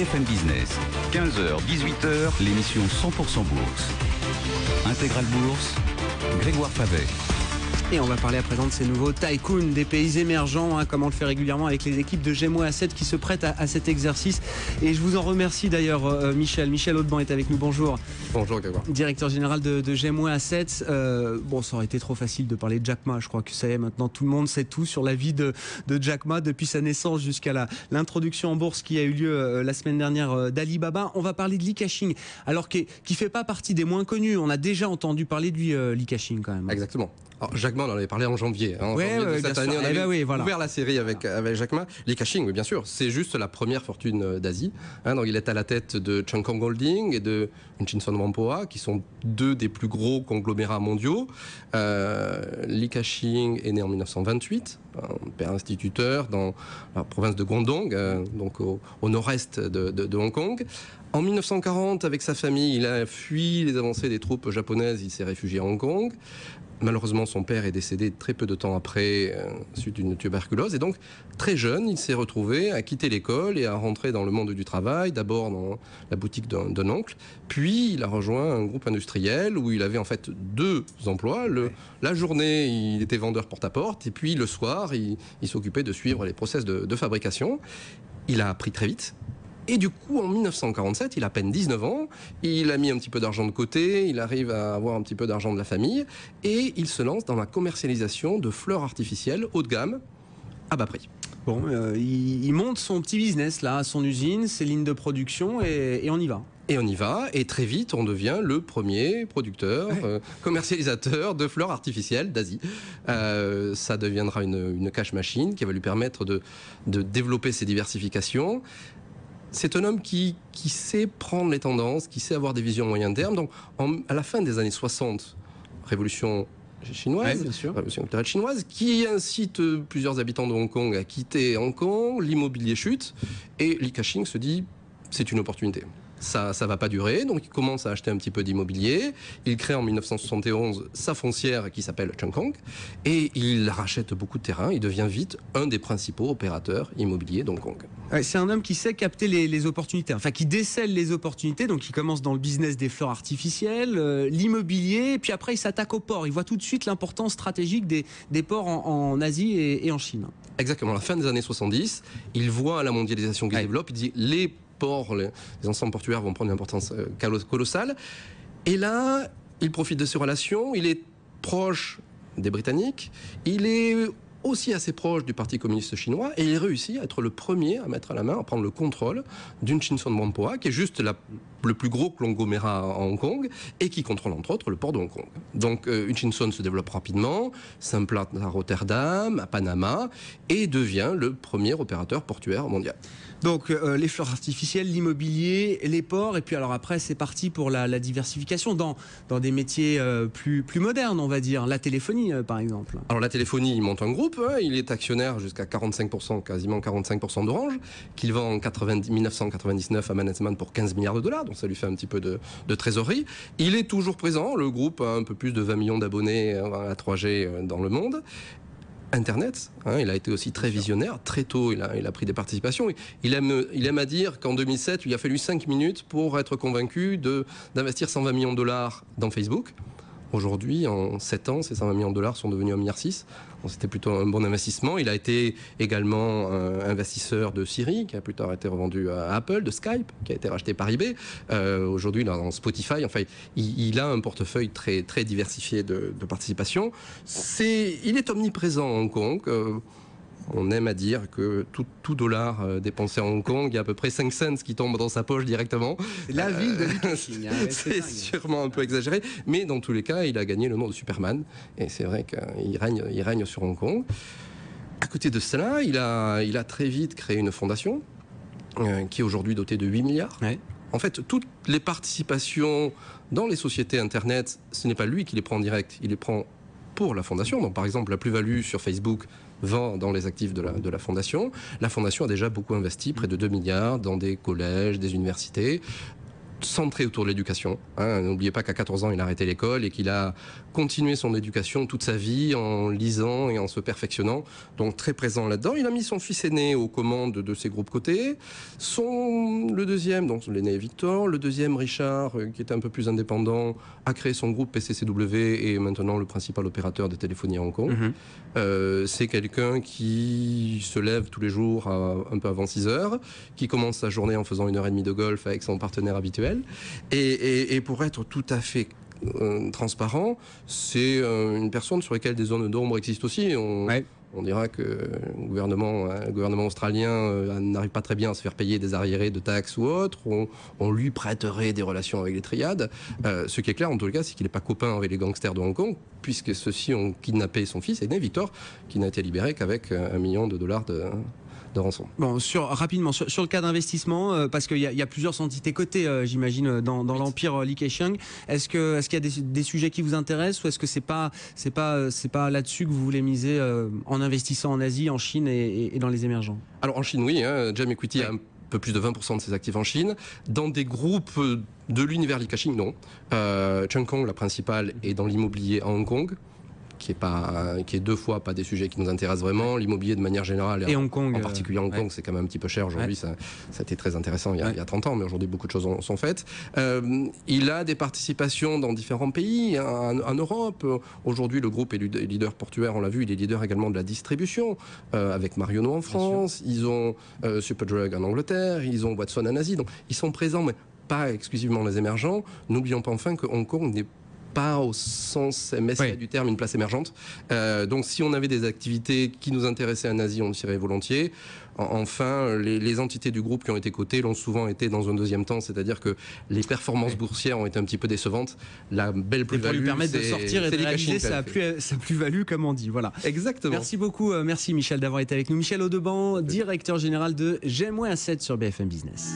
BFM Business, 15h, 18h, l'émission 100% Bourse. Intégrale Bourse, Grégoire Favet. Et on va parler à présent de ces nouveaux tycoons des pays émergents, comme on le fait régulièrement avec les équipes de Gémeaux Asset qui se prêtent à cet exercice. Et je vous en remercie d'ailleurs, Michel. Michel Audban est avec nous. Bonjour. Bonjour, Grégoire. Directeur général de Gémeaux Asset. Bon, ça aurait été trop facile de parler de Jack Ma. Je crois que ça y est, maintenant tout le monde sait tout sur la vie de Jack Ma depuis sa naissance jusqu'à l'introduction en bourse qui a eu lieu la semaine dernière d'Alibaba. On va parler de Li Ka-shing, alors qui fait pas partie des moins connus. On a déjà entendu parler de lui, Li Ka-shing quand même. Exactement. Alors, Jack Ma, on en avait parlé en janvier. En janvier de cette année, on avait ouvert la série avec Jack Ma. Li Ka-shing, oui, bien sûr, c'est juste la première fortune d'Asie. Donc, il est à la tête de Chang-Kong Holding et de Shinson Whampoa, qui sont deux des plus gros conglomérats mondiaux. Li Ka-shing est né en 1928, père instituteur dans la province de Guangdong, donc au nord-est de Hong Kong. En 1940, avec sa famille, il a fui les avancées des troupes japonaises, il s'est réfugié à Hong Kong. Malheureusement, son père est décédé très peu de temps après, suite d'une tuberculose. Et donc, très jeune, il s'est retrouvé à quitter l'école et à rentrer dans le monde du travail, d'abord dans la boutique d'un oncle. Puis, il a rejoint un groupe industriel où il avait en fait deux emplois. La journée, il était vendeur porte-à-porte. Et puis, le soir, il s'occupait de suivre les process de fabrication. Il a appris très vite. Et du coup, en 1947, il a à peine 19 ans, il a mis un petit peu d'argent de côté, il arrive à avoir un petit peu d'argent de la famille, et il se lance dans la commercialisation de fleurs artificielles haut de gamme, à bas prix. Bon, il monte son petit business, là, son usine, ses lignes de production, et on y va. Et on y va, et très vite, on devient le premier producteur, commercialisateur de fleurs artificielles d'Asie. Ça deviendra une cash machine qui va lui permettre de développer ses diversifications. C'est un homme qui sait prendre les tendances, qui sait avoir des visions moyen terme. Donc, à la fin des années 60, révolution chinoise, révolution culturelle chinoise, qui incite plusieurs habitants de Hong Kong à quitter Hong Kong, l'immobilier chute, et Li Ka-shing se dit, c'est une opportunité. Ça va pas durer, donc il commence à acheter un petit peu d'immobilier. Il crée en 1971 sa foncière qui s'appelle Chang-Kong et il rachète beaucoup de terrain. Il devient vite un des principaux opérateurs immobiliers d'Hong Kong. Ouais, c'est un homme qui sait capter les opportunités, enfin qui décèle les opportunités. Donc il commence dans le business des fleurs artificielles, l'immobilier, et puis après il s'attaque aux ports. Il voit tout de suite l'importance stratégique des ports en Asie et en Chine. Exactement, à la fin des années 70, il voit la mondialisation qui se développe. Il dit les ports, les ensembles portuaires vont prendre une importance colossale. Et là, il profite de ces relations, il est proche des Britanniques, il est aussi assez proche du Parti communiste chinois, et il réussit à être le premier à mettre à la main, à prendre le contrôle d'une Shinson Whampoa, qui est juste le plus gros conglomérat à Hong Kong, et qui contrôle entre autres le port de Hong Kong. Donc Shinson se développe rapidement, s'implante à Rotterdam, à Panama, et devient le premier opérateur portuaire mondial. Donc les fleurs artificielles, l'immobilier, les ports, et puis alors après c'est parti pour la diversification dans des métiers plus modernes, on va dire, la téléphonie par exemple. Alors la téléphonie, il monte un groupe, il est actionnaire jusqu'à 45%, quasiment 45% d'Orange, qu'il vend en 1999 à Management pour 15 milliards de dollars, donc ça lui fait un petit peu de trésorerie. Il est toujours présent, le groupe a un peu plus de 20 millions d'abonnés à 3G dans le monde. Internet, il a été aussi très visionnaire. Très tôt, il a pris des participations. Il aime à dire qu'en 2007, il a fallu 5 minutes pour être convaincu d'investir 120 millions de dollars dans Facebook. Aujourd'hui, en 7 ans, ces 120 millions de dollars sont devenus 1,6 milliard. Donc, c'était plutôt un bon investissement. Il a été également investisseur de Siri, qui a plus tard été revendu à Apple, de Skype, qui a été racheté par eBay. Aujourd'hui, dans Spotify. Enfin, il a un portefeuille très, très diversifié de participation. Il est omniprésent à Hong Kong. On aime à dire que tout dollar dépensé à Hong Kong, il y a à peu près 5 cents qui tombent dans sa poche directement. La ville de Li Ka-shing. C'est sûrement un peu exagéré, mais dans tous les cas, il a gagné le nom de Superman. Et c'est vrai qu'il règne sur Hong Kong. À côté de cela, il a très vite créé une fondation qui est aujourd'hui dotée de 8 milliards. Ouais. En fait, toutes les participations dans les sociétés Internet, ce n'est pas lui qui les prend en direct, il les prend pour la fondation. Donc, par exemple, la plus-value sur Facebook vend dans les actifs de la fondation. La fondation a déjà beaucoup investi, près de 2 milliards, dans des collèges, des universités. centré autour de l'éducation. N'oubliez pas qu'à 14 ans, il a arrêté l'école et qu'il a continué son éducation toute sa vie en lisant et en se perfectionnant. Donc très présent là-dedans. Il a mis son fils aîné aux commandes de ses groupes cotés. Le deuxième, donc l'aîné Victor, le deuxième Richard, qui était un peu plus indépendant, a créé son groupe PCCW et est maintenant le principal opérateur de téléphonie à Hong Kong. C'est quelqu'un qui se lève tous les jours un peu avant 6 heures, qui commence sa journée en faisant 1h30 de golf avec son partenaire habituel. Et pour être tout à fait transparent, c'est une personne sur laquelle des zones d'ombre existent aussi. On dira que le gouvernement australien n'arrive pas très bien à se faire payer des arriérés de taxes ou autres. On lui prêterait des relations avec les triades. Ce qui est clair, en tout cas, c'est qu'il n'est pas copain avec les gangsters de Hong Kong, puisque ceux-ci ont kidnappé son fils aîné, Victor, qui n'a été libéré qu'avec $1 million de rançon. Bon, rapidement, sur le cas d'investissement, parce qu'il y a plusieurs entités cotées, j'imagine, dans l'empire Li Ka-shing. Est-ce qu'il y a des sujets qui vous intéressent, ou est-ce que c'est pas là-dessus que vous voulez miser en investissant en Asie, en Chine et dans les émergents? Alors en Chine, oui. Gem Equity a un peu plus de 20% de ses actifs en Chine. Dans des groupes de l'univers Li Ka-shing, non. Cheung Kong, la principale, est dans l'immobilier à Hong Kong, qui est 2 fois pas des sujets qui nous intéressent vraiment. L'immobilier de manière générale, et Hong Kong, en particulier Hong Kong, c'est quand même un petit peu cher aujourd'hui. Ça a été très intéressant il y a 30 ans, mais aujourd'hui beaucoup de choses sont faites. Il a des participations dans différents pays, en Europe. Aujourd'hui, le groupe est leader portuaire, on l'a vu. Il est leader également de la distribution, avec Marionneau en France. Ils ont Superdrug en Angleterre. Ils ont Watson en Asie. Donc ils sont présents, mais pas exclusivement les émergents. N'oublions pas enfin que Hong Kong n'est pas au sens MSCI du terme une place émergente. Donc si on avait des activités qui nous intéressaient en Asie, on y irait volontiers. Enfin, les entités du groupe qui ont été cotées l'ont souvent été dans un deuxième temps, c'est-à-dire que les performances boursières ont été un petit peu décevantes. La belle plus-value, pour lui permettre de sortir et de réaliser sa plus-value, comme on dit. Voilà. Exactement. Merci beaucoup, merci Michel d'avoir été avec nous. Michel Audeband, directeur général de Gem Asset sur BFM Business.